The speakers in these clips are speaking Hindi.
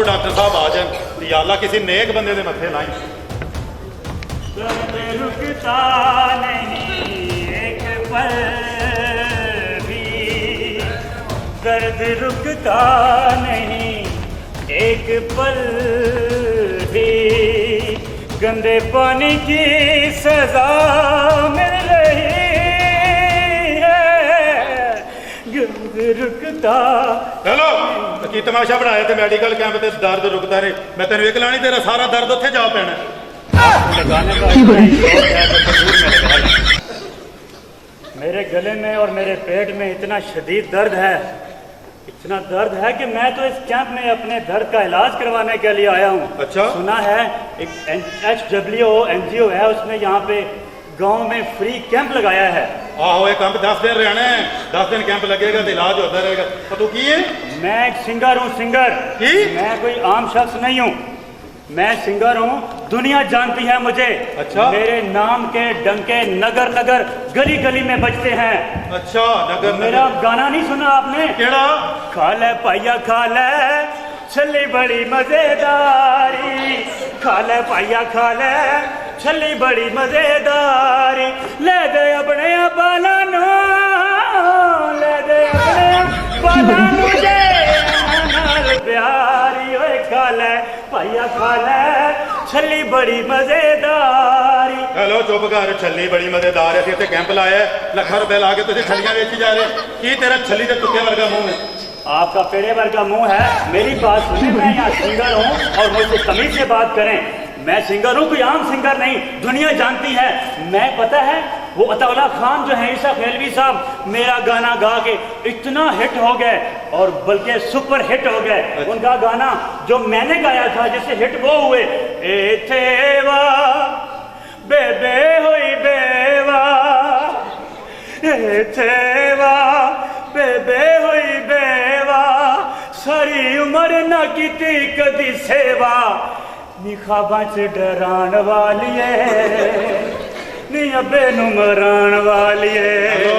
डॉक्टर साहब आ जाए तो या अल्लाह किसी नेक बंदे दे मथे लाई। दर्द रुकता नहीं एक पल भी, दर्द रुकता नहीं एक पल भी, गंदे पानी की सजा मिल रही है, दर्द रुकता। चलो तो की तमाशा बनाया थे मेडिकल कैंप ते दर्द रुकता रहे। मैं तेन एक लानी तेरा सारा दर्द उत्थे जा पैना लगाने का शौक है तो तंदूर में लगा लो। मेरे गले में और मेरे पेट में इतना शदीद दर्द है, इतना दर्द है कि मैं तो इस कैंप में अपने दर्द का इलाज करवाने के लिए आया हूँ। अच्छा। सुना है एक HWO NGO है, उसने यहाँ पे गांव में फ्री कैंप लगाया है। आहो एक कैंप 10 दिन रहना है, 10 दिन कैंप लगेगा तो इलाज होता रहेगा। तो तू की है? मैं एक सिंगर हूँ, सिंगर। की? मैं कोई आम शख्स नहीं हूँ, मैं सिंगर हूँ, दुनिया जानती है मुझे। अच्छा। मेरे नाम के डंके नगर नगर गली गली में बजते हैं। अच्छा नगर मेरा गाना नहीं सुना आपने? केड़ा? खा ले पाइया खा ले छली बड़ी मजेदारी, खा ले पाइया खा ले छली बड़ी मजेदारी, ले दे अपने बाला नो, ले दे अपने बाला मुझे नाल प्यारी, ओए खा ले पाइया खा ले छली बड़ी मजेदारी। हेलो चुप कर, छली बड़ी मजेदार है। इतने कैंप लाया लखा रुपए ला के तुझे छलियां बेची जा रहे। की तेरा छली के कुत्ते वर्गा मुंह है? आपका पेड़े वर्गा मुंह है। मेरी बात सुनिए, मैं यहाँ सिंगर हूँ और मुझसे तमीज से बात करें। मैं सिंगर हूँ, कोई आम सिंगर नहीं, दुनिया जानती है। मैं पता है वो अताउल्ला खान जो है ईसा खेलवी साहब, मेरा गाना गा के इतना हिट हो गए और बल्कि सुपर हिट हो गए। अच्छा। उनका गाना जो मैंने गाया था जिससे हिट वो हुए, ए थे वा बेबे हुई बेवा, ए थे वा बेबे हुई बेवा, सारी उम्र ना की कदी सेवा, निखाबा च डरान वाली है, नी अबे नू मरान वाली है। हेलो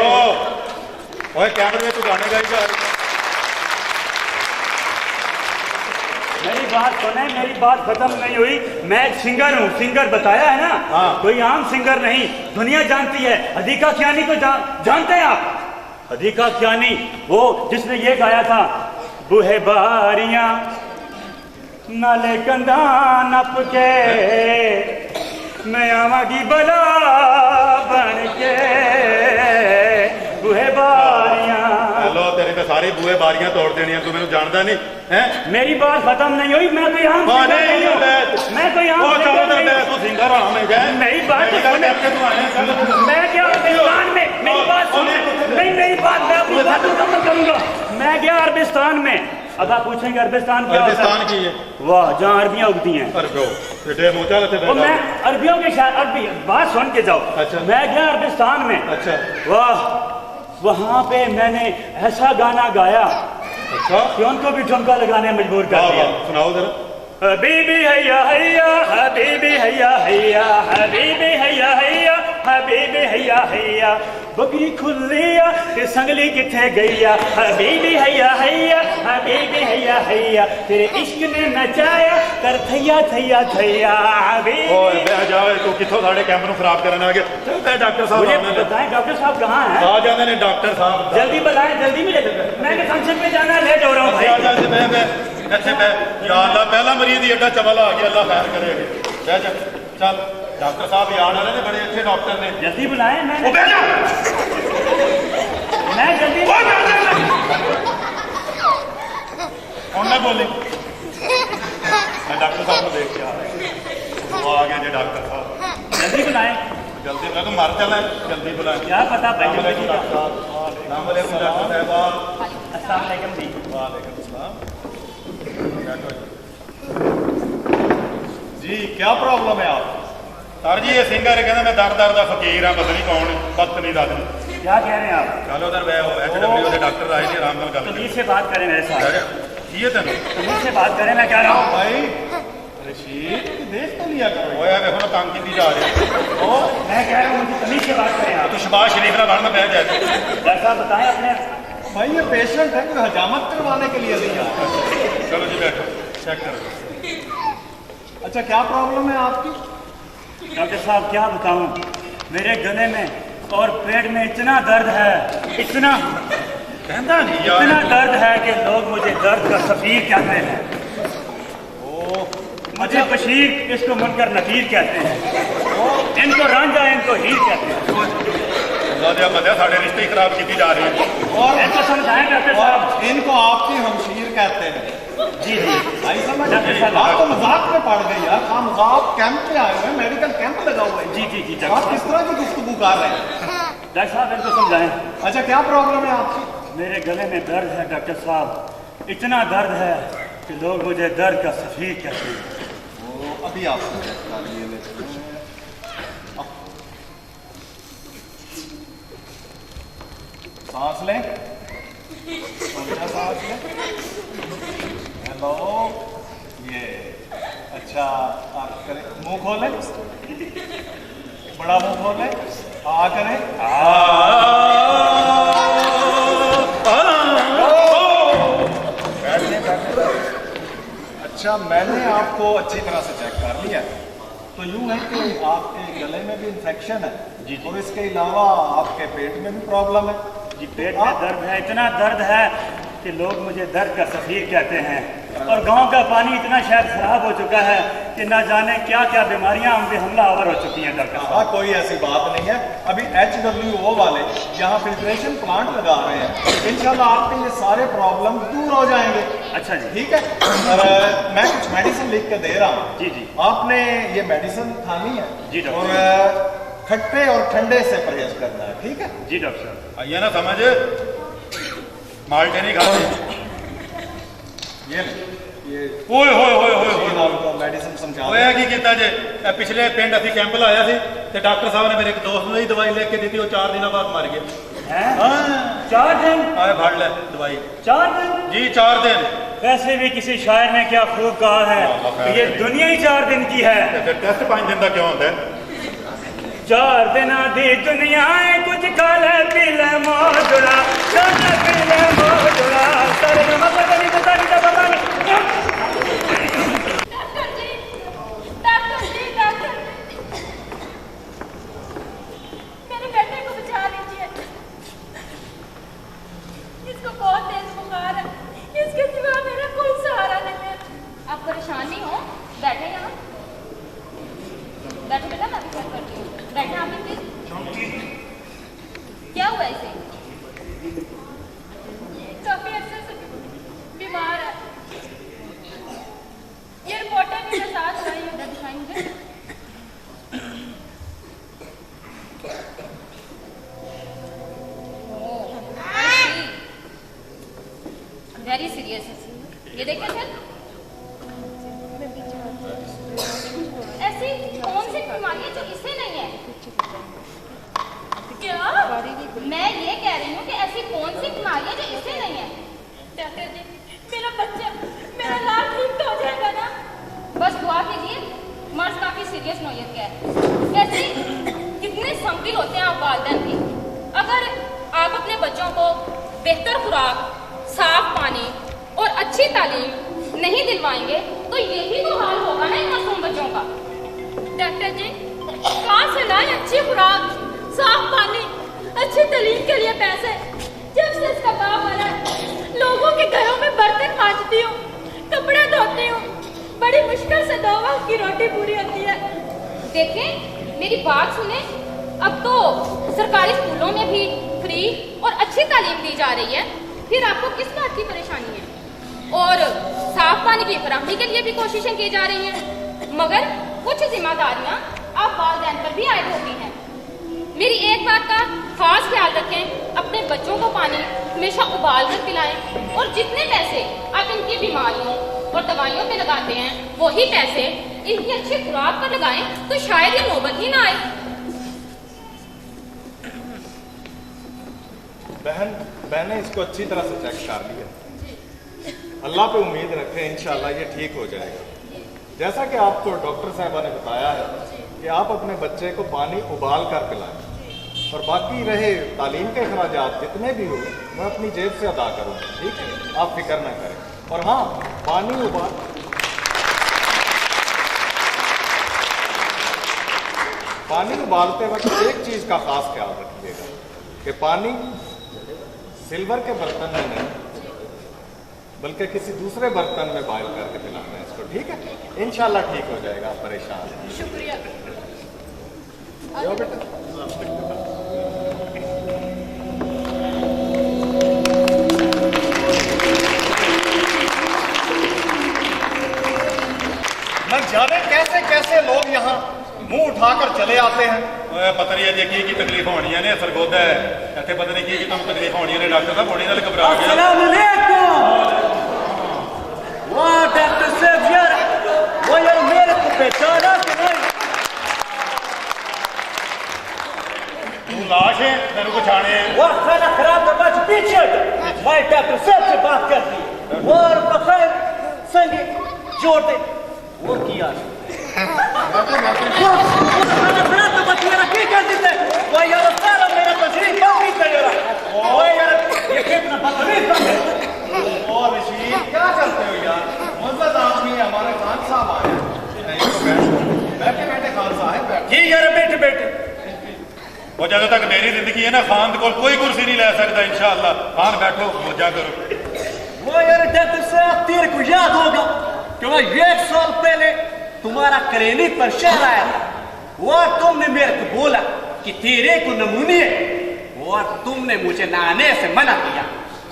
ओए कैमरे में तू गाने गाई जा रही। मेरी बात सुने, मेरी बात खत्म नहीं हुई। मैं एक सिंगर हूँ, सिंगर बताया है ना। हाँ। कोई आम सिंगर नहीं, दुनिया जानती है। हदीका ख्यानी को जानते हैं आप? हदीका ख्यानी वो जिसने ये गाया था, बूहे बारियां नाले कंधा नप के, मैं आवागी बला बन के, बूहे बारियां। हेलो तेरे तो सारी बुए बारियां तोड़ देनी, तू मैंने जानता नहीं है? मेरी बात खत्म नहीं हुई। मैं कोई आम हाँ, सिंगर नहीं, नहीं हूँ, मैं कोई आम सिंगर नहीं हूँ। तू सिंगर हाँ में गए। मेरी बात तो सुने। मैं गया अरबिस्तान में, मेरी बात सुने। नहीं मेरी बात, मैं अपनी बात मुकम्मल करूंगा। मैं गया अरबिस्तान में। अब आप पूछेंगे अरबिस्तान क्या होता है? अरबिस्तान की है? वाह, जहाँ अरबियाँ उगती हैं। अरबियों वो मैं अरबियों के शायद अरबी बात सुन के जाओ। अच्छा। मैं गया अरबिस्तान में। अच्छा। वाह, वहाँ पे मैंने ऐसा गाना गाया अच्छा कि उनको भी ठुमका लगाने मजबूर कर दिया। सुनाओ जरा। हबीबी हैया हैया, हबीबी हैया हैया, हबीबी हैया हैया, हबीबी हैया हैया, बकरी खुलिया ते संगली किथे गईया, हबीबी हैया हैया, हबीबी हैया हैया, तेरे इश्क ने नचाया कर थैया थैया थैया। ओए बे जाओ, तू किथों साडे कैंप नु खराब करन आ गया। चलते डॉक्टर साहब मुझे आने दे। बताएं डॉक्टर साहब कहाँ हैं? आ जाने ने डॉक्टर साहब। जल्दी बुलाएं, जल्दी मुझे, मैं फंक्शन पे जाना, लेट हो रहा हूँ भाई। अच्छे बे या अल्लाह, पहला मरीज ही एडा चबला आ गया, अल्लाह खैर करेगा। बह जा, चल डॉक्टर साहब ही आने ने, बड़े अच्छे डॉक्टर ने। जल्दी बुलाएं। मैं जल्दी कौन ना बोले, मैं डॉक्टर साहब को देख के आ रहा। वो आ गए जी डॉक्टर साहब। जल्दी बुलाएं। जल्दी बुला, तो मर चला है, जल्दी बुला। क्या पता भाई। डॉक्टर साहब अस्सलाम वालेकुम जी। वालेकुम सलाम जी, क्या प्रॉब्लम है आप? सर जी ये सिंगर कहना मैं दर दर का फकीर हाँ, पता नहीं कौन बदतमीज आदमी। क्या कह रहे हैं आप? चलो उधर HWO के डॉक्टर आए थे, आराम कर तमीज से बात करें मेरे साथ, ये तेन तमीज से बात करें। मैं कह रहा हूँ भाई रशीद देख तो लिया करो देखो ना, तंग की जा रही है। मैं कह रहा हूँ मुझे तमीज से बात करें आप। तो शबाज शरीफ ना बन बह जाए। ऐसा बताएं अपने। भाई ये पेशेंट है, कोई हजामत करवाने के लिए नहीं आता। चलो जी बैठो। चेक करो। अच्छा, क्या प्रॉब्लम है आपकी? डॉक्टर साहब क्या बताऊं, मेरे गले में और पेट में इतना दर्द है, इतना कहता नहीं यार। इतना दर्द है कि लोग मुझे दर्द का सफीर कहते हैं। मुझे बशीर, इसको मुनकर नकीर कहते हैं, इनको रांझा, इनको हीर कहते हैं। साढ़े रिश्ते ही खराब की जा रही है। और इनको समझाएं डॉक्टर साहब। इनको आपकी हमशीर कहते हैं। जी जी भाई समझ, डॉक्टर साहब। आप तो मजाक में पड़ गए यार। हम आप कैंप पे आए हुए हैं, मेडिकल कैंप लगा हुआ है। जी जी जी आप किस तरह की गुफ्तगू कर रहे हैं? डॉक्टर साहब इनको समझाएं। अच्छा, क्या प्रॉब्लम है आपकी? मेरे गले में दर्द है डॉक्टर साहब, इतना दर्द है कि लोग मुझे दर्द का सफीर कहते हैं। अभी आपको चेक कर लिए लेते हैं। सांस लें, बढ़िया सांस लें। हेलो, ये अच्छा, आप करें, मुंह खोलें, बड़ा मुंह खोलें, करें। अच्छा, मैंने आपको अच्छी तरह से चेक कर लिया। तो यूं है कि आपके गले में भी इन्फेक्शन है जी। और इसके अलावा आपके पेट में भी प्रॉब्लम है जी, पेट में दर्द है, इतना दर्द है कि लोग मुझे दर्द का सफीर कहते हैं। और गांव का पानी इतना शायद खराब हो चुका है कि ना जाने क्या क्या बीमारियां हम पे हमला आवर हो चुकी हैं डॉक्टर साहब। हाँ, कोई ऐसी बात नहीं है। अभी HWO वाले यहाँ फिल्ट्रेशन प्लांट लगा रहे हैं, इंशाल्लाह आपके ये सारे प्रॉब्लम दूर हो जाएंगे। अच्छा जी, ठीक है। और मैं कुछ मेडिसिन लिख के दे रहा हूँ। जी जी आपने ये मेडिसिन खानी है जी डॉक्टर। और खट्टे और ठंडे से परहेज करना है। ठीक है जी डॉक्टर साहब। आइए ना समझ, माल्टे नहीं खाते। ये ओए होए होए होए होए। आपको मेडिसिन समझा होया की कीता जे पिछले पिंड असी कैंप लाया सी ते डॉक्टर साहब ने मेरे एक दोस्त ਨੂੰ ही दवाई लिख के दी थी, वो 4 दिनों बाद मर गया। हैं? हाँ 4 दिन? आए फड़ ले दवाई। 4 दिन? जी 4 दिन। वैसे भी किसी शायर ने क्या खूब कहा है कि ये दुनिया ही 4 दिन की है। फिर टेस्ट 5 दिन का क्यों होता है? 4 दिना दी दुनिया है, कुछ खा ले पी ले मौजूदा, खा ले पी ले मौजूदा, सारे जमा पता नहीं पता नहीं पता नहीं। डॉक्टर जी, मेरे बेटे को बचा लीजिए। इसको बहुत तेज बुखार है, इसके सिवा मेरा कोई सहारा नहीं है। आप परेशान नहीं हो, बैठे यहाँ, बैठो बेटा, मैं चेक करती हूँ। बैठे आप प्लीज। क्या हुआ इसे? काफी अच्छे से बीमार है। ये रिपोर्टें मेरे साथ आई है, दिखाएं मुझे। वेरी सीरियस है। ये देखें सर, ऐसी कौन सी बीमारी है जो इसे नहीं है? क्या? मैं ये कह रही हूँ कि ऐसी कौन सी बीमारी है जो इसे नहीं है? डॉक्टर जी, मेरा बच्चा, मेरा लाल ठीक तो हो जाएगा ना? बस दुआ कीजिए, मर्ज काफी सीरियस नौयत का है। ऐसे कितने संकील होते हैं आप वालिदैन भी। अगर आप अपने बच्चों को बेहतर खुराक, साफ पानी और अच्छी तालीम नहीं दिलवाएंगे तो यही तो हाल होगा ना इन मासूम बच्चों का। डॉक्टर जी, कहाँ से लाए अच्छी खुराक, साफ पानी, अच्छी तालीम के लिए पैसे? जब से इसका बाप मरा, लोगों के घरों में बर्तन मांजती हूँ, कपड़े धोती हूँ, बड़ी मुश्किल से 2 वक्त की रोटी पूरी होती है। देखें, मेरी बात सुने, अब तो सरकारी स्कूलों में भी फ्री और अच्छी तालीम दी जा रही है, फिर आपको किस बात की परेशानी है? और साफ पानी की फराहमी के लिए भी कोशिशें की जा रही हैं, मगर कुछ जिम्मेदारियां आप वालिदैन पर भी आयद होती हैं। मेरी एक बात का खास ख्याल रखें, अपने बच्चों को पानी हमेशा उबाल कर पिलाएं और जितने पैसे आप इनकी बीमारियों और दवाइयों पे लगाते हैं, वही पैसे इनकी अच्छी खुराक पर लगाएं तो शायद ये नौबत ही ना आए। बहन, मैंने इसको अच्छी तरह से चेक कर लिया। अल्लाह पे उम्मीद रखें, इंशाल्लाह ये ठीक हो जाएगा। जैसा कि आपको डॉक्टर साहबा ने बताया है कि आप अपने बच्चे को पानी उबाल कर पिलाएं और बाकी रहे तालीम के अखराजात जितने भी हो मैं अपनी जेब से अदा करूँगा। ठीक है, आप फिक्र ना करें। और हाँ, पानी उबाल पानी उबालते वक्त एक चीज का खास ख्याल रखिएगा कि पानी सिल्वर के बर्तन में नहीं बल्कि किसी दूसरे बर्तन में बॉयल करके पिलाना है इसको, ठीक है? इंशाल्लाह ठीक हो जाएगा, आप परेशान नहीं। शुक्रिया। जाओ बेटा। न जाने कैसे कैसे लोग यहाँ मुंह उठाकर चले आते हैं। पता नहीं है की तकलीफ होनी है ने सरगोदा है इतने पता नहीं की तुम तकलीफ होनी है डॉक्टर साहब बड़ी नाल घबरा गया। अस्सलाम वालेकुम। वाह डॉक्टर साहब यार वो यार मेरे को पहचाना कि नहीं? तू लाश है तेरे को छाने है। वाह खाना खराब तो बच पीछे मैं डॉक्टर साहब से बात करती और बखैर संगे जोड़ दे वो किया खाना खराब तो बच मेरा क्या कर देते वो यार सारा मेरा तशरीफ नहीं करेगा वो यार ये कितना बदतमीज है। और रशीद क्या करते हो यार? मुझे आदमी है, हमारे खान साहब आए हैं। नहीं तो बैठे बैठे खान साहब बैठे। ठीक है बैठे बैठे वो जब तक मेरी जिंदगी है ना खान को कोई कुर्सी नहीं ले सकता इंशाअल्लाह। खान बैठो मौजा करो। वो यार डॉक्टर साहब तेरे को याद होगा कि वो 1 साल पहले तुम्हारा क्लिनिक पर शहर आया था और तुमने मेरे को बोला कि तेरे को नमूने और तुमने मुझे नहाने से मना किया।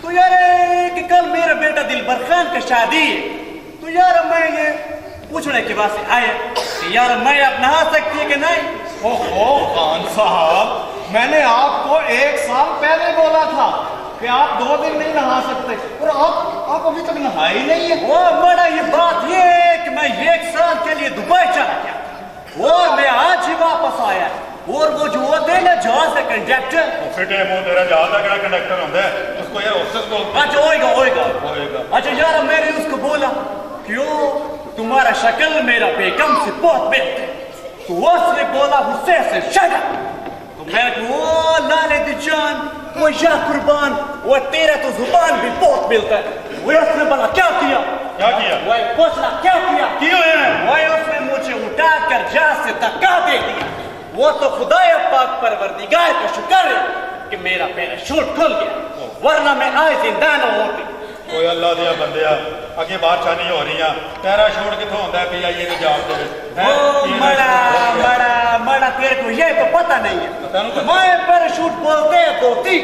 तो यार कि कल मेरा बेटा दिलबर खान का शादी है तो यार मैं ये पूछने के बाद से आया कि यार मैं अब नहा सकती है कि नहीं? ओहो खान साहब, मैंने आपको 1 साल पहले बोला था कि आप 2 दिन नहीं नहा सकते और आप अभी तक नहाए ही नहीं है। वो बड़ा ये बात ये है कि मैं 1 साल के लिए दुबई चला गया और मैं आज ही वापस आया और वो जो होते हैं ना जहाज का कंडक्टर फिटे मुंह तेरा जहाज का कंडक्टर होता है उसको यार ऑफिस को अच्छा होएगा होएगा। अच्छा यार मैंने उसको बोला क्यों तुम्हारा शक्ल मेरा बेगम से बहुत बेहतर है तो उसने बोला गुस्से से शट अप। तो मैं वो लाले दी जान वो या कुर्बान वो तेरा तो जुबान भी बहुत मिलता है। वो उसने बोला क्या किया वो पूछना क्या किया क्यों है वो उसने मुझे उठाकर जहाज से धक्का दे दिया। वो तो खुदाए पाक परवरदिगार का शुक्र है कि मेरा पैराशूट खुल गया वरना मैं आज जिंदा न होती। कोई अल्लाह दिया बंदिया अगे बादशाह नहीं हो रही पैराशूट कितों होता है पीआईए के जॉब ओ बड़ा तेरे को ये तो पता नहीं है। मैं पैराशूट बोलते हैं धोती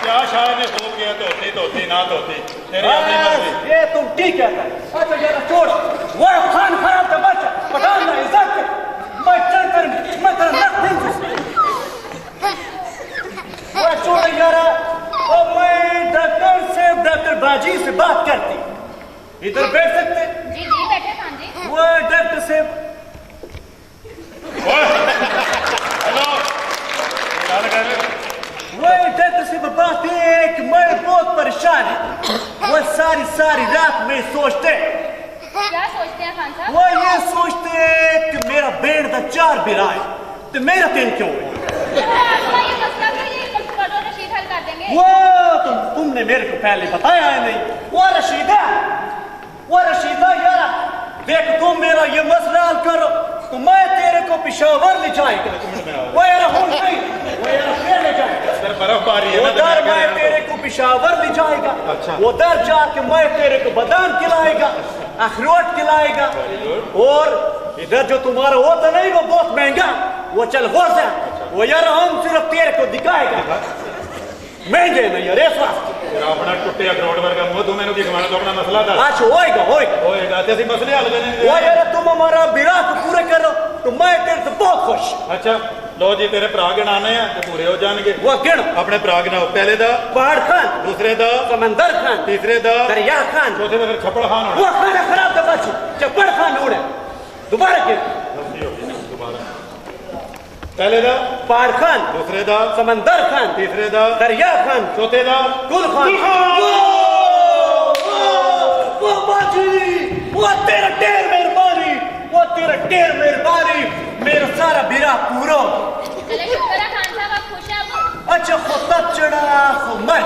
क्या शायर ने खूब किया धोती धोती ना धोती तेरी अपनी मर्जी। ये तुम ठीक है। अच्छा जरा छोड़ वो खान खराब का बच्चा पठान ना इज्जत मैं चल कर मैं तेरा नख वो छोड़ यार और मैं डॉक्टर बाजी से बात करती इधर बैठ सकते? जी जी बैठे खान जी। वो डॉक्टर से हेलो वो डॉक्टर से बात है कि मैं बहुत परेशान है। वो सारी रात में सोचते क्या सोचते हैं खान साहब? वो ये सोचते हैं कि मेरा बेड़ का 4 बिरा है तो मेरा 3 क्यों है? आपका ये मसला तो ये करो रशीद हल कर देंगे। वो तुमने मेरे को पहले बताया है नहीं। वो रशीदा यार देख तुम मेरा ये मसला हल करो तो मैं तेरे को पेशावर ले जाएगा। वो यार हो नहीं वो यार फिर ले जाएगा बर्फबारी है उधर मैं तेरे को पेशावर ले जाएगा। अच्छा। उधर जाके मैं तेरे को बादाम खिलाएगा अखरोट खिलाएगा और इधर जो तुम्हारा होता नहीं वो बहुत महंगा वो चल हो जाए वो यार हम सिर्फ तेरे को दिखाएगा महंगे नहीं यार इस वास्ते अपना टुटे अखरोट वर्गा मुंह तू मैंने दिखवाना तो अपना मसला था। अच्छा होएगा ते ਅਸੀਂ मसले हल करने वो यार तुम हमारा विराट पूरे करो तो मैं तेरे से बहुत खुश। अच्छा लो जी तेरे भरा गिनाने हैं ते पूरे हो जाएंगे। वो गिन अपने भरा गिनाओ पहले दा पहाड़ खान दूसरे दा समंदर खान तीसरे दा दरिया खान चौथे दा फिर छप्पड़ खान होना। वो खाना खराब दबा चप्पड़ खान उड़े दोबारा गिन दोबारा पहले दा पहाड़ खान दूसरे दा समंदर खान तीसरे दा दरिया खान चौथे दा कुल खान। वो बाजी वो तेरा ढेर मेहरबानी मेरा सारा बिरा पूरा। चले शुक्र है खान साहब आप खुश हैं अब? अच्छा खुद चढ़ा खो मर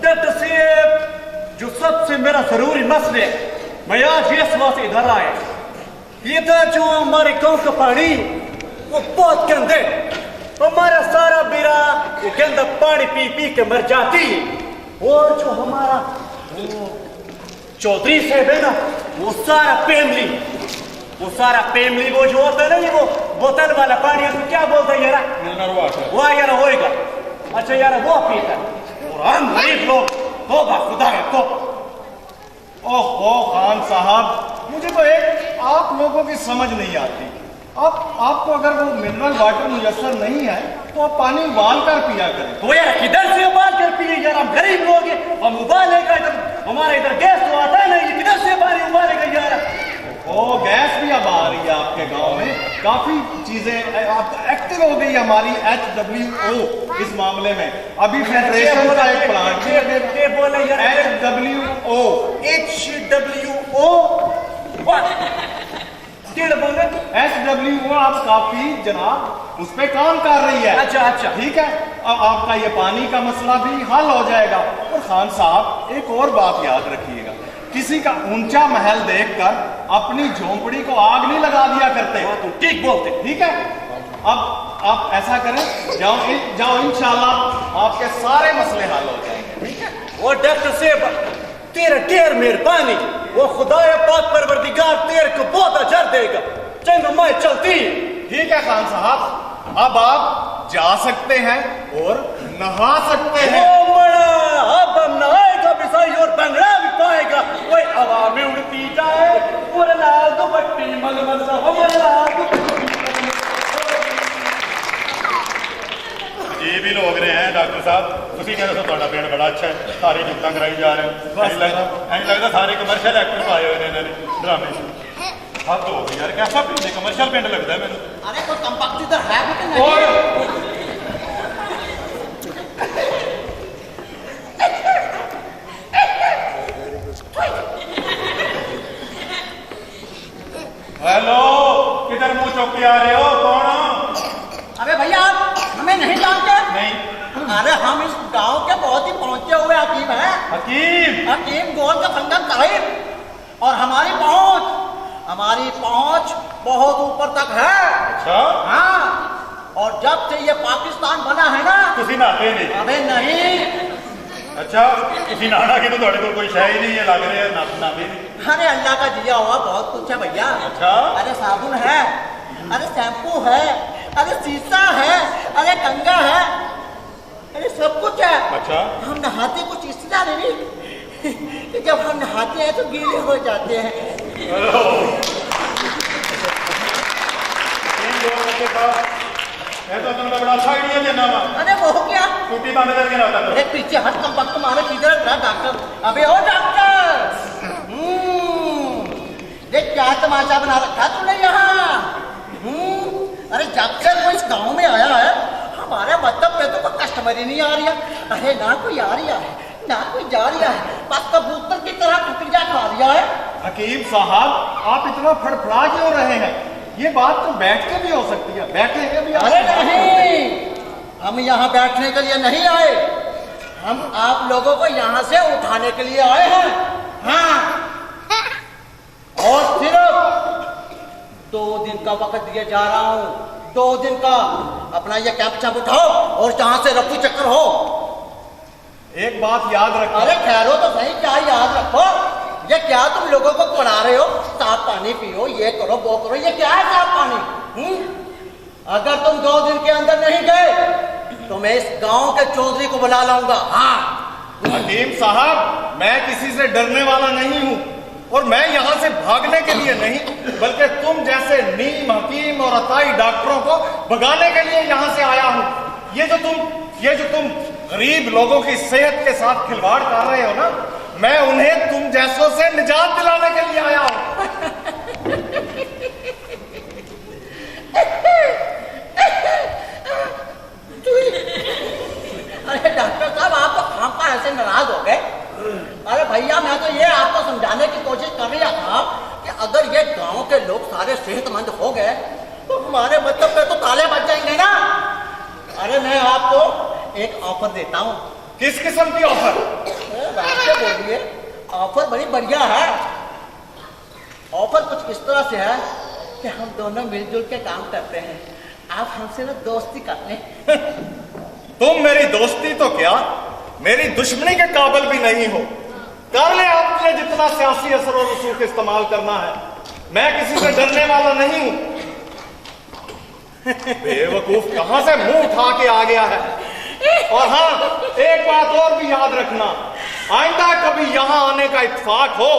डॉक्टर साहब जो सबसे मेरा जरूरी मसले है मैं आज इस वास्ते इधर आया, ये तो जो हमारे गांव का पानी वो बहुत गंदे, हमारा सारा बेरा वो गंदा पानी पी पी के मर जाती है। और जो हमारा चौधरी साहब है ना, वो सारा फैमिली वो जो होता है ना, ये वो बोतल वाला पानी उसको क्या बोलते हैं यार? Mineral water. वो यार होएगा। अच्छा यार वो पीता है और हम गरीब लोग तो खुदा है तो। ओहो खान साहब, मुझे तो एक आप लोगों की समझ नहीं आती। आपको अगर वो मिनरल वाटर मुयसर नहीं है तो आप पानी उबाल कर पिया करें। तो यार किधर से उबाल कर पिए यार? हम गरीब लोग हैं, हम उबालेगा इधर, हमारे इधर गैस तो आता नहीं, किधर से पानी उबालेगा यार? ओ गैस भी अब आ रही है आपके गांव में, काफी चीजें एक्टिव हो गई हमारी HWO इस मामले में। अभी फेडरेशन का एक प्लांट बोले यार HWO आप काफी जनाब उस पे काम कर रही है। अच्छा ठीक है, अब आपका ये पानी का मसला भी हल हो जाएगा। और खान साहब एक और बात याद रखिएगा, किसी का ऊंचा महल देखकर अपनी झोंपड़ी को आग नहीं लगा दिया करते। तुम ठीक बोलते। ठीक है, अब आप ऐसा करें, जाओ इंशाल्लाह आपके सारे मसले हल हो जाएंगे। ठीक है। वो डॉक्टर साहब तेरा ढेर मेहरबानी, वो खुदाए पाक परवरदिगार तेरे को बहुत अजर देगा। चंगा मैं चलती। ठीक है खान साहब, अब आप जा सकते हैं और नहा सकते हैं। ओ बड़ा, अब हम नहाएगा भी सही और बंगला भी पाएगा। कोई हवा में उड़ती जाए और लाल दुपट्टी मलमल ये भी लोग रहे हैं डॉक्टर साहब, तुसी कह रहे हो ਤੁਹਾਡਾ पेट बड़ा अच्छा है, सारी जुगतां कराई जा रहे हैं। ऐसा लगता सारे कमर्शियल एक्टर पाए हुए ने इन्होंने ड्रामे से। हद हो गई यार, कैसा पिंड कमर्शियल पिंड लगता है मैंने। अरे कोई कंपैक्ट इधर है भी तो नहीं। हेलो, किधर मुंह चौक के आ रहे हो? कौन हो? अरे भैया आप हमें नहीं जानते? नहीं। अरे हम इस गांव के बहुत ही पहुंचे हुए हकीम हैं। हकीम गोल का फंगन करीब, और हमारी पहुंच बहुत ऊपर तक है। अच्छा। हाँ, और जब से ये पाकिस्तान बना है ना, तुसी नहाते नहीं? अबे नहीं। अच्छा, तुसी नहाना की तो ਤੁਹਾਡੇ ਕੋਲ कोई शय ही नहीं है, लग रहा है ना भी। अरे अल्लाह का दिया हुआ बहुत कुछ है भैया। अच्छा। अरे साबुन है, अरे शैम्पू है, अरे शीशा है, अरे कंगा है, अरे सब कुछ है। अच्छा। हम नहाते कुछ इस तरह नहीं कि जब हम नहाते हैं तो गीले हो जाते हैं। तो तुमने बड़ा अच्छा आइडिया देना वा। अरे वो क्या? टूटी बंद करके ना कर। अरे पीछे हट कम वक्त मारे किधर रहा डॉक्टर? अबे ओ डॉक्टर, देख क्या तमाशा बना रखा तूने यहाँ। अरे जब से वो इस गांव में आया है हमारे मतलब पे तो कोई कस्टमर ही नहीं आ रही है। अरे ना कोई आ रही है ना कोई जा रही है, बस कबूतर की तरह टुकड़ियां खा रहा है। हकीम साहब आप इतना फड़फड़ा क्यों रहे हैं? ये बात तो बैठ के भी हो सकती है, बैठेंगे भी। अरे नहीं, हम यहाँ बैठने के लिए नहीं आए, हम आप लोगों को यहाँ से उठाने के लिए आए हैं। हाँ, और सिर्फ 2 दिन का वक्त दिए जा रहा हूँ, 2 दिन का। अपना ये कैप्चा उठाओ और जहाँ से रफू चक्कर हो। एक बात याद रखो। अरे ठहरो तो सही, क्या याद रखो? ये क्या तुम लोगों को पढ़ा रहे हो? साफ पानी पियो, ये करो वो करो, ये क्या है साफ पानी? अगर तुम 2 दिन के अंदर नहीं गए तो मैं इस गांव के चौधरी को बुला लाऊंगा। हाँ। हकीम साहब मैं किसी से डरने वाला नहीं हूँ, और मैं यहाँ से भागने के लिए नहीं, बल्कि तुम जैसे नीम हकीम और अताई डॉक्टरों को भगाने के लिए यहाँ से आया हूँ। ये जो तुम गरीब लोगों की सेहत के साथ खिलवाड़ कर रहे हो ना, मैं उन्हें तुम जैसों से निजात दिलाने के लिए आया हूँ। अरे डॉक्टर साहब आप तो खामखा ऐसे नाराज हो गए। अरे भैया मैं तो ये आपको समझाने की कोशिश कर रहा था कि अगर ये गांव के लोग सारे सेहतमंद हो गए तो हमारे मतलब पे तो ताले बच जाएंगे ना। अरे मैं आपको एक ऑफर देता हूँ। किस किस्म की ऑफर? बोलिए, ऑफर बड़ी बढ़िया है। ऑफर कुछ इस तरह से है कि हम दोनों मिलजुल के काम करते हैं, आप हमसे ना दोस्ती कर लें। तुम मेरी दोस्ती तो क्या, मेरी दुश्मनी के काबिल भी नहीं हो। कर ले आपने जितना सियासी असर और रसूख इस्तेमाल करना है, मैं किसी से डरने वाला नहीं हूं। बेवकूफ कहां से मुंह उठा के आ गया है। और हाँ, एक बात और भी याद रखना, आइंदा कभी यहां आने का इत्तेफाक हो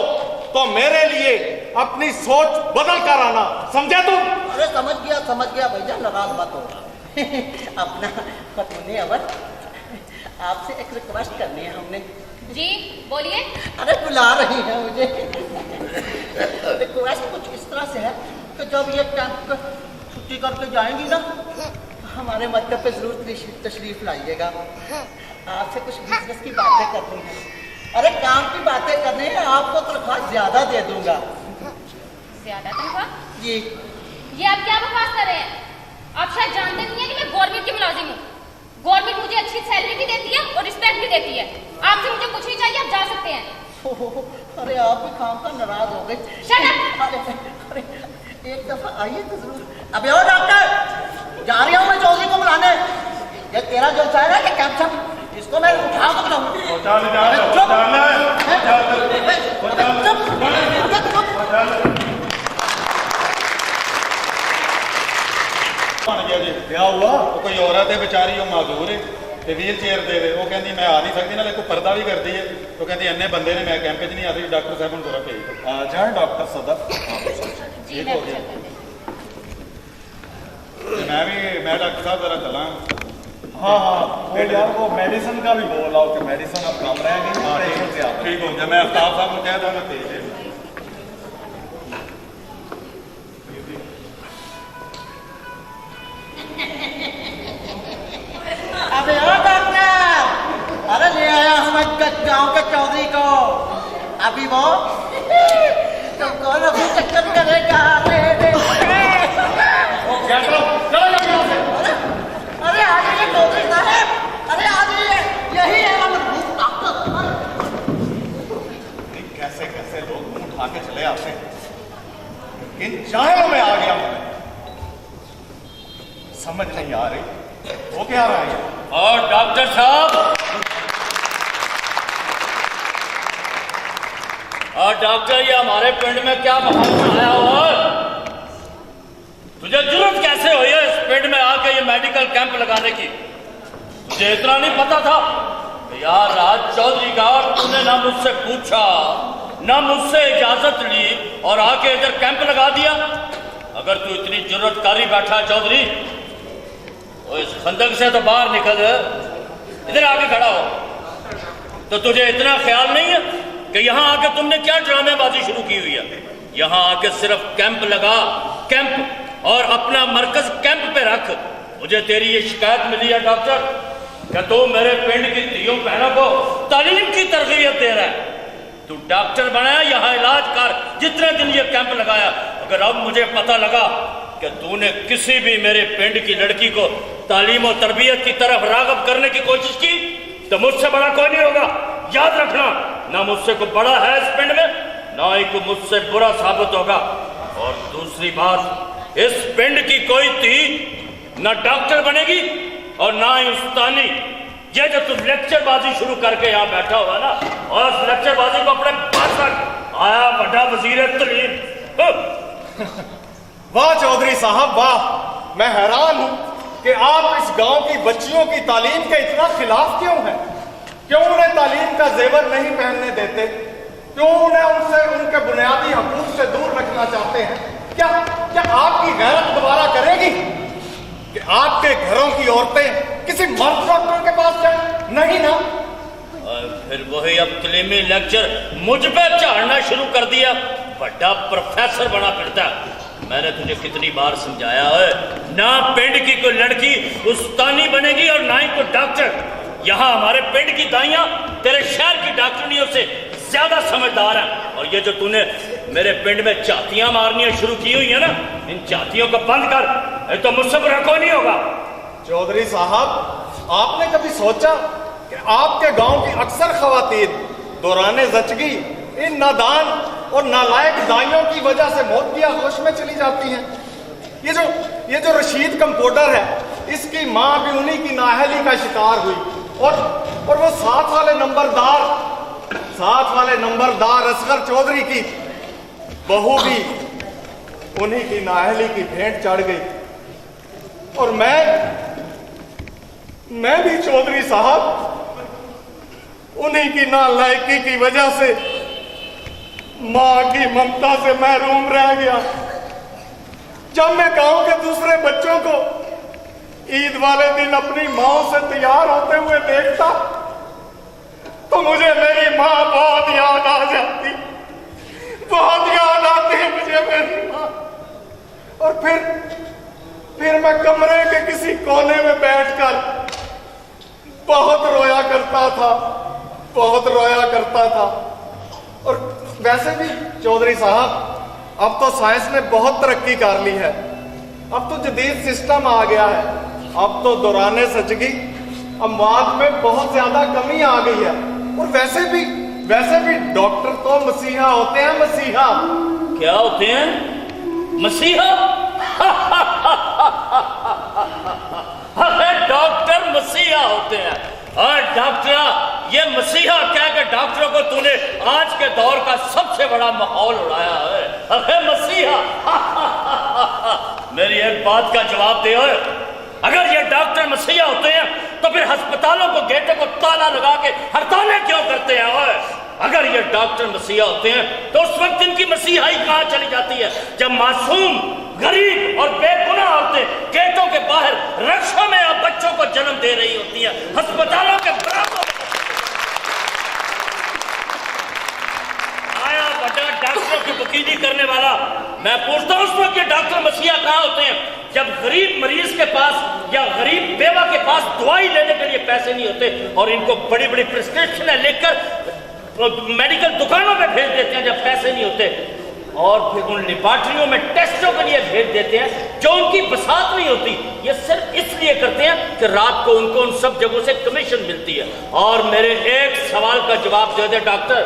तो मेरे लिए अपनी सोच बदल कर आना, समझे तुम? अरे समझ गया भैया, नाराज मत हो। अपना पत्नी अवर, आपसे एक रिक्वेस्ट करनी है हमने। जी बोलिए। अरे बुला रही है मुझे। रिक्वेस्ट कुछ इस तरह से है कि जब ये कैंप छुट्टी करके जाएंगी ना, हमारे मकतब पे जरूर तशरीफ लाइएगा। आपसे कुछ बिजनेस की बातें करनी है। अरे काम की बातें करनी है, आपको तनख्वाह ज्यादा दे दूंगा। ज्यादा तनख्वाह? जी। ये आप क्या बकवास कर रहे हैं? आप शायद जानते नहीं है कि मैं गवर्नमेंट की मुलाजिम हूँ। गवर्नमेंट मुझे अच्छी सैलरी भी देती है और रिस्पेक्ट भी देती है। आपसे मुझे कुछ नहीं चाहिए, आप जा सकते हैं। अरे आप भी काम का नाराज हो गए। Shut up! अरे एक दफा आइए तो जरूर। अबे ओ डॉक्टर, जा रही हूँ मैं चौधरी को बुलाने। ये तेरा जो चाह रहा है कि कैप्चर, इसको मैं उठा तो बनाऊँ। क्या हुआ? वो कोई औरत है बेचारी, वो माजूर है ते व्हील चेयर दे वो कहती मैं आ नहीं सकती, नाले कोई पर्दा भी करती है। तो कहती इन्ने बंदे ने मैं कैंप च नहीं आती, डॉक्टर साहब जरा भेज दो। आ जाए डॉक्टर सदर। जी मैं भी चलती हूँ। मैं डॉक्टर साहब जरा चला। हाँ वो यार वो मेडिसिन का भी बोल आओ कि मेडिसिन अब कम रह गई। ठीक हो गया, मैं आफ्ताब साहब को कह दूंगा तेज है। अबे ओ डॉक्टर, अरे ले आया हूँ मैं गाँव के चौधरी को। अभी वो तुमको अभी चक्कर करेगा। अरे आ जाइए चौधरी साहब, अरे आ जाइए, यही है मजबूत डॉक्टर। कैसे कैसे लोग मुंह उठा के चले आते हैं, किन चाहें में आ गया मैं, समझ नहीं आ रही वो क्या रहा है। और डॉक्टर साहब, और डॉक्टर ये हमारे पिंड में क्या बहाना आया हुआ? तुझे जरूरत कैसे हुई है इस पिंड में आके ये मेडिकल कैंप लगाने की? तुझे इतना नहीं पता था कि यार राज चौधरी का, और तूने ना मुझसे पूछा ना मुझसे इजाजत ली और आके इधर कैंप लगा दिया? अगर तू इतनी जरूरत कर ही बैठा चौधरी, तो इस खंदक से तो बाहर निकल, इधर आके खड़ा हो। तो तुझे इतना ख्याल नहीं है कि यहाँ आके तुमने क्या ड्रामेबाजी शुरू की हुई है? यहाँ आके सिर्फ कैंप लगा, कैंप, और अपना मरकज कैंप पे रख। मुझे तेरी ये शिकायत मिली है डॉक्टर कि तू मेरे पिंड की तीयों बहनों को तालीम की तरबियत दे रहा है। तू डॉक्टर बनाया, यहाँ इलाज कर, जितने दिन ये कैंप लगाया। अगर अब मुझे पता लगा कि तूने किसी भी मेरे पिंड की लड़की को तालीम और तरबियत की तरफ रागब करने की कोशिश की तो मुझसे बड़ा कोई नहीं होगा। याद रखना, ना मुझसे कोई बड़ा है इस पिंड में, ना ही कोई मुझसे बुरा साबित होगा। और दूसरी बात, इस पिंड की कोई ती ना डॉक्टर बनेगी और ना ही उस्तानी। ये जो तुम लेक्चरबाजी शुरू करके यहाँ बैठा हुआ ना, और उस लेक्चरबाजी को अपने पास रख। आया बड़ा वजीर तलीम। वाह चौधरी साहब वाह, मैं हैरान हूं कि आप इस गांव की बच्चियों की तालीम के इतना खिलाफ क्यों हैं? क्यों उन्हें तालीम का जेवर नहीं पहनने देते? क्यों उन्हें उनसे उनके बुनियादी हकूक से दूर रखना चाहते हैं? क्या क्या आपकी गैरत दोबारा करेगी कि आपके घरों की औरतें किसी मर्द डॉक्टर के पास जाए? नहीं ना। और फिर वही अब तलीमी लेक्चर मुझ पे झाड़ना शुरू कर दिया। बड़ा प्रोफेसर बना फिरता। मैंने तुझे कितनी बार समझाया है, ना पिंड की कोई लड़की उस्तानी बनेगी और ना ही कोई डॉक्टर। यहाँ हमारे पिंड की दाइयाँ तेरे शहर की डॉक्टरनियों से ज्यादा समझदार हैं। और ये जो तूने मेरे पिंड में चातियां मारनियां शुरू की हुई है ना, इन चातियों को बंद कर, ये तो मुझसे बुरा कोई नहीं होगा। चौधरी साहब, आपने कभी सोचा कि आपके गांव की अक्सर खवातीन दौराने जचगी इन नादान और नालायक दाइयों की वजह से मौत की आगोश में चली जाती हैं। ये जो रशीद कंपाउंडर है, इसकी मां भी उन्हीं की नाअहली का शिकार हुई और वो साथ वाले नंबरदार असगर चौधरी की बहू भी उन्हीं की नाअहली की भेंट चढ़ गई। और मैं भी चौधरी साहब उन्हीं की नालायकी की वजह से मां की ममता से महरूम रह गया। जब मैं गांव के दूसरे बच्चों को ईद वाले दिन अपनी मां से तैयार होते हुए देखता तो मुझे मेरी मां बहुत याद आ जाती, बहुत याद आती है मुझे मेरी मां। और फिर मैं कमरे के किसी कोने में बैठकर बहुत रोया करता था। और वैसे भी चौधरी साहब, अब तो साइंस ने बहुत तरक्की कर ली है, अब तो जदीद सिस्टम आ गया है, अब तो दौराने सजगी अमवात में बहुत ज्यादा कमी आ गई है। और वैसे भी डॉक्टर तो मसीहा होते हैं, मसीहा। क्या होते हैं? मसीहा? अरे डॉक्टर मसीहा होते हैं। और डॉक्टर, ये मसीहा क्या कि डॉक्टरों को तूने आज के दौर का सबसे बड़ा माहौल उड़ाया है। अरे मसीहा, मेरी एक बात का जवाब दे। अगर ये डॉक्टर मसीहा होते हैं तो फिर अस्पतालों को गेटों को ताला लगा के हड़तालें क्यों करते हैं? अगर ये डॉक्टर मसीहा होते हैं तो उस वक्त इनकी मसीहाई कहां चली जाती है, जब मासूम, गरीब और बेगुनाह औरतें गेटों के बाहर रक्षों में अब बच्चों को जन्म दे रही होती हैं, अस्पतालों के बराबर। आया बड़ा डॉक्टरों की वकीली करने वाला, मैं पूछता हूं उस वक्त ये डॉक्टर मसीहा कहां होते हैं, जब गरीब मरीज के पास या गरीब बेवा के पास दवाई लेने के लिए पैसे नहीं होते और इनको बड़ी बड़ी प्रिस्क्रिप्शन लेकर मेडिकल दुकानों में भेज देते हैं जब पैसे नहीं होते, और फिर उन लेबॉर्टरियों में टेस्टों के लिए भेज देते हैं जो उनकी बसात नहीं होती। ये सिर्फ इसलिए करते हैं कि रात को उनको उन सब जगहों से कमीशन मिलती है। और मेरे एक सवाल का जवाब दे दे डॉक्टर,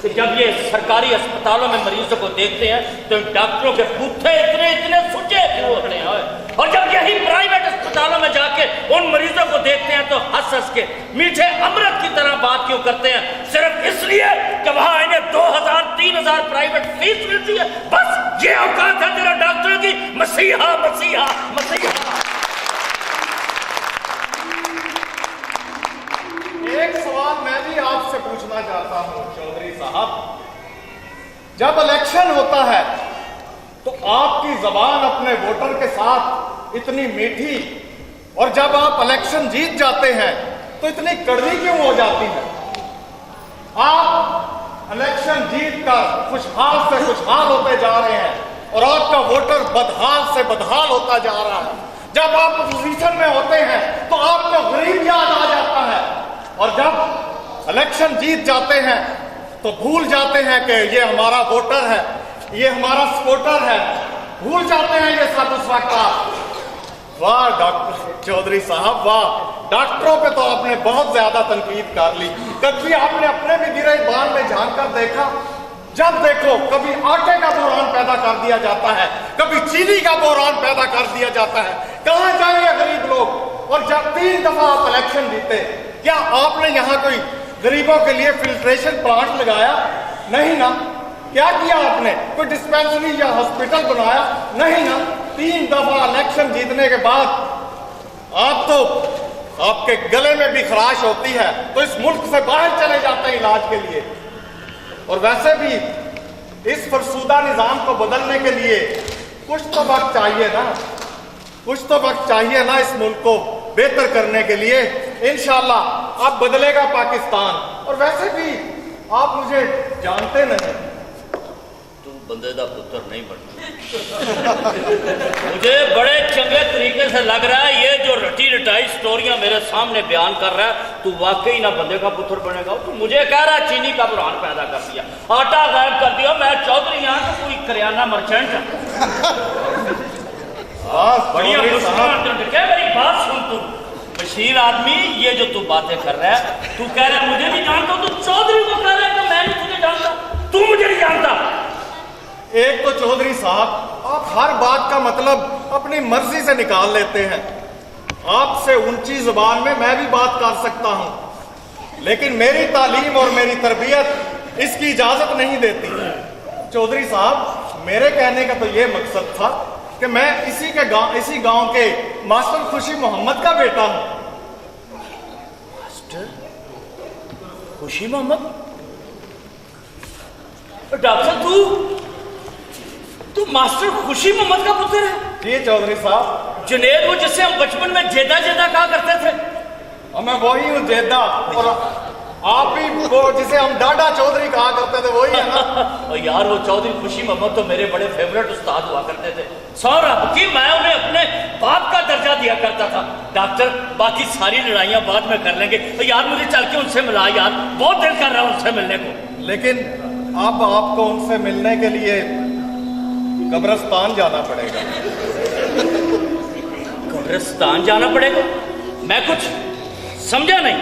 कि जब ये सरकारी अस्पतालों में मरीजों को देखते हैं तो डॉक्टरों के बूथे इतने सुचे क्यों होते हैं? और जब यही प्राइवेट अस्पतालों में जाके उन मरीजों को देखते हैं तो हंस के मीठे अमृत की तरह बात क्यों करते हैं? सिर्फ इसलिए कि वहां इन्हें 2000-3000 प्राइवेट फीस मिलती है। बस ये औकात है तेरा डॉक्टर की। मसीहा मसीहा मसीहा। एक सवाल मैं भी आपसे पूछना चाहता हूं चौधरी साहब, जब इलेक्शन होता है तो आपकी जबान अपने वोटर के साथ इतनी मीठी, और जब आप इलेक्शन जीत जाते हैं तो इतनी कड़वी क्यों हो जाती है? आप इलेक्शन जीत कर खुशहाल से खुशहाल होते जा रहे हैं और आपका वोटर बदहाल से बदहाल होता जा रहा है। जब आप अपोजिशन में होते हैं तो आपको गरीब याद आ जाता है, और जब इलेक्शन जीत जाते हैं तो भूल जाते हैं कि ये हमारा वोटर है, ये हमारा सपोर्टर है, भूल जाते हैं ये सब उस वक्त। वाह डॉक्टर चौधरी साहब, वाह, डॉक्टरों पे तो आपने बहुत ज्यादा तनकीद कर ली। कभी आपने अपने भी गिरे बाण में झांक कर देखा? जब देखो कभी आटे का बहरान पैदा कर दिया जाता है, कभी चीनी का बहरान पैदा कर दिया जाता है। कहां जाएंगे गरीब लोग? और जब 3 दफा आप इलेक्शन जीते, क्या आपने यहाँ कोई गरीबों के लिए फिल्ट्रेशन प्लांट लगाया? नहीं ना। क्या किया आपने? कोई डिस्पेंसरी या हॉस्पिटल बनाया? नहीं ना। 3 दफा इलेक्शन जीतने के बाद आप तो, आपके गले में भी खराश होती है तो इस मुल्क से बाहर चले जाते हैं इलाज के लिए। और वैसे भी इस फरसूदा निजाम को बदलने के लिए कुछ तो वक्त चाहिए ना, कुछ तो वक्त चाहिए ना इस मुल्क को बेहतर करने के लिए। इंशाल्लाह अब बदलेगा पाकिस्तान। और वैसे भी आप मुझे जानते नहीं, तू बंदे दा पुत्र नहीं बनता। मुझे बड़े चंगे तरीके से लग रहा है ये जो रटी रटाई स्टोरियां मेरे सामने बयान कर रहा है, तू वाकई ना बंदे का पुत्र बनेगा। तू मुझे कह रहा है चीनी का बुरहान पैदा कर दिया, आटा गायब कर दिया, मैं चौधरी यहाँ तो कोई करियाना मर्चेंट है। बढ़िया मेरी बात सुन, तू बशीर आदमी, ये जो तू बातें कर रहा है, तू कह रहा है मुझे नहीं जानता, तू चौधरी को कह रहा है कि मैं नहीं तुझे जानता, तू मुझे नहीं जानता। एक तो चौधरी साहब, आप हर बात का मतलब अपनी मर्जी से निकाल लेते हैं। आपसे ऊंची जुबान में मैं भी बात कर सकता हूं, लेकिन मेरी तालीम और मेरी तरबियत इसकी इजाजत नहीं देती। चौधरी साहब, मेरे कहने का तो ये मकसद था कि मैं इसी गांव के मास्टर खुशी मोहम्मद का बेटा हूं। मास्टर खुशी मोहम्मद? डॉक्टर तू मास्टर खुशी मोहम्मद का पुत्र है? जी चौधरी साहब। जुनेद, वो जिससे हम बचपन में जेदा जेदा कहा करते थे? और मैं वही हूँ जेदा, और आप भी वो जिसे हम डाडा चौधरी कहा करते थे वही है ना? और यार वो चौधरी खुशी मोहम्मद तो मेरे बड़े फेवरेट उस्ताद हुआ करते थे। सौरभ की मैं उन्हें अपने बाप का दर्जा दिया करता था। डॉक्टर, बाकी सारी लड़ाइयाँ बाद में कर लेंगे। तो यार मुझे चल के उनसे मिला यार, बहुत दिल कर रहा है उनसे मिलने को। लेकिन अब आपको उनसे मिलने के लिए कब्रिस्तान जाना पड़ेगा। कब्रिस्तान जाना पड़ेगा? मैं कुछ समझा नहीं।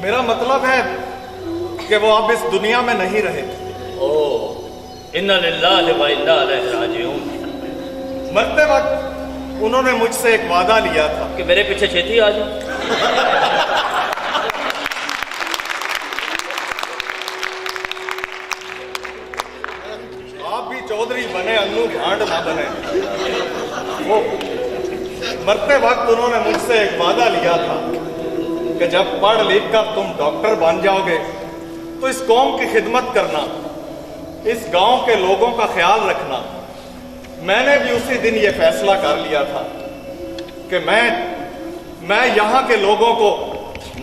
मेरा मतलब है कि वो अब इस दुनिया में नहीं रहे। ओह, इन्ना लिल्लाहि व इन्ना इलैहि राजिऊन। मरते वक्त उन्होंने मुझसे एक वादा लिया था कि मेरे पीछे छेती आ जाओ। आप भी चौधरी बने, अन्नू भांड ना बने। वो मरते वक्त उन्होंने मुझसे एक वादा लिया था कि जब पढ़ लिख कर तुम डॉक्टर बन जाओगे तो इस कौम की खिदमत करना, इस गांव के लोगों का ख्याल रखना। मैंने भी उसी दिन ये फैसला कर लिया था कि मैं यहाँ के लोगों को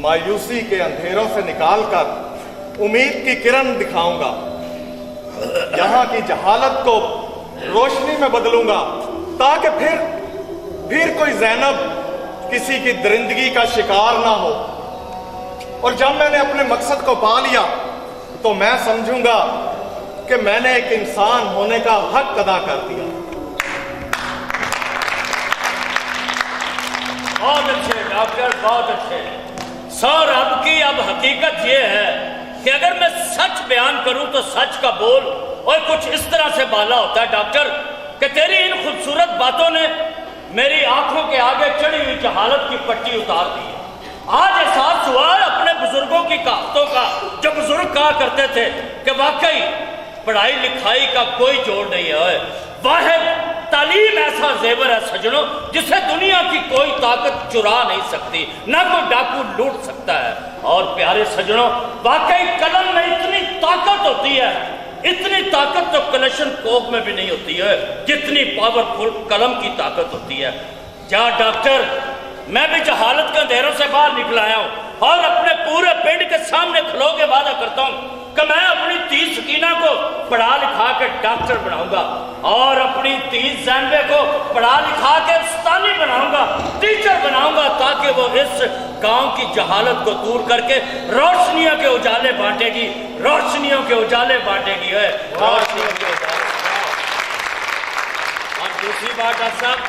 मायूसी के अंधेरों से निकालकर उम्मीद की किरण दिखाऊंगा। यहाँ की जहालत को रोशनी में बदलूंगा ताकि फिर कोई ज़ैनब किसी की दरिंदगी का शिकार ना हो। और जब मैंने अपने मकसद को पा लिया तो मैं समझूंगा कि मैंने एक इंसान होने का हक अदा कर दिया। बहुत अच्छे डॉक्टर, बहुत अच्छे। सौरभ की अब हकीकत यह है कि अगर मैं सच बयान करूं तो सच का बोल और कुछ इस तरह से बाला होता है डॉक्टर कि तेरी इन खूबसूरत बातों ने मेरी आंखों के आगे चढ़ी हुई जहालत की पट्टी उतार दी है। आज एहसास हुआ है अपने बुजुर्गों की कहावतों का, जो बुजुर्ग कहा करते थे कि वाकई पढ़ाई लिखाई का कोई जोड़ नहीं है। वाहिद तालीम ऐसा जेवर है सजनों जिसे दुनिया की कोई ताकत चुरा नहीं सकती, ना कोई डाकू लूट सकता है। और प्यारे सजनों, वाकई कलम में इतनी ताकत होती है, इतनी ताकत तो कलेक्शन कोक में भी नहीं होती है जितनी पावरफुल कलम की ताकत होती है। जा डॉक्टर, मैं भी जहालत के अंधेरों से बाहर निकल आया हूं और अपने पूरे पिंड के सामने खलो के वादा करता हूं कि मैं अपनी 30 सकीना को पढ़ा लिखा के डॉक्टर बनाऊंगा और अपनी 30 ज़ैनबे को पढ़ा लिखा के उस्तानी बनाऊंगा, टीचर बनाऊंगा, ताकि वो इस गांव की जहालत को दूर करके रोशनियों के उजाले बांटेगी, रोशनियों के उजाले बांटेगी है, रोशनियों के उजाले। और दूसरी बात डॉक्टर साहब,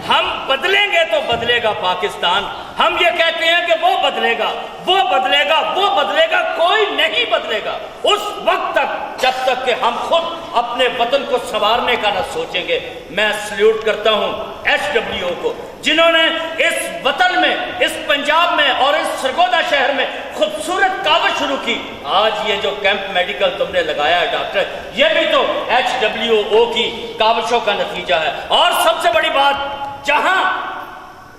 हम बदलेंगे तो बदलेगा पाकिस्तान। हम ये कहते हैं कि वो बदलेगा, वो बदलेगा, वो बदलेगा, कोई नहीं बदलेगा उस वक्त तक जब तक कि हम खुद अपने वतन को संवारने का न सोचेंगे। मैं सल्यूट करता हूं HWO को, जिन्होंने इस वतन में, इस पंजाब में और इस सरगोदा शहर में खूबसूरत कावश शुरू की। आज ये जो कैंप मेडिकल तुमने लगाया है डॉक्टर, ये भी तो HWO की कावशों का नतीजा है। और सबसे बड़ी बात, जहां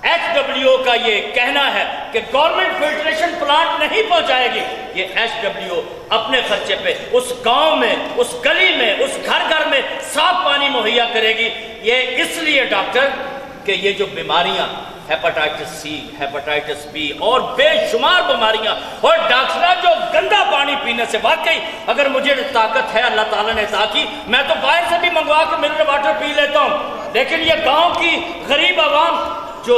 HWO का ये कहना है कि गवर्नमेंट फिल्ट्रेशन प्लांट नहीं पहुंचाएगी, ये HWO अपने खर्चे पे उस गांव में, उस गली में, उस घर घर में साफ पानी मुहैया करेगी। ये इसलिए डॉक्टर कि ये जो बीमारियां, हेपेटाइटिस C, हेपेटाइटिस B और बेशुमार बीमारियां, और डॉक्टर जो गंदा पानी पीने से, वाकई अगर मुझे ताकत है अल्लाह ताला ने अता की, मैं तो बाहर से भी मंगवा के मिनरल वाटर पी लेता हूं। लेकिन ये गांव की गरीब आवाम जो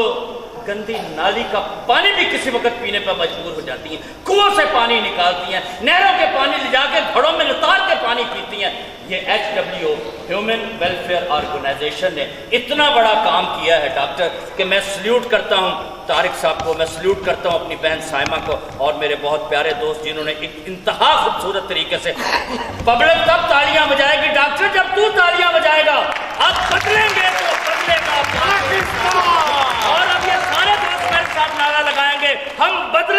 गंदी नाली का पानी भी किसी वक्त पीने पर मजबूर हो जाती हैं, कुओं से पानी निकालती हैं, नहरों के पानी ले जाके घड़ों में उतार के पानी पीती हैं। ये HWO ह्यूमन वेलफेयर ऑर्गेनाइजेशन ने इतना बड़ा काम किया है डॉक्टर कि मैं सल्यूट करता हूँ तारिक साहब को, मैं सल्यूट करता हूँ अपनी बहन साइमा को और मेरे बहुत प्यारे दोस्त जिन्होंने एक इंतहा खूबसूरत तरीके से। पब्लिक तब तालियां बजाएगी डॉक्टर जब तू तालियां बजाएगा। अब बदलेंगे तो बदलेगा पाकिस्तान। और अब ये सारे दोस्त मेरे साथ नारा लगाएंगे, हम बदल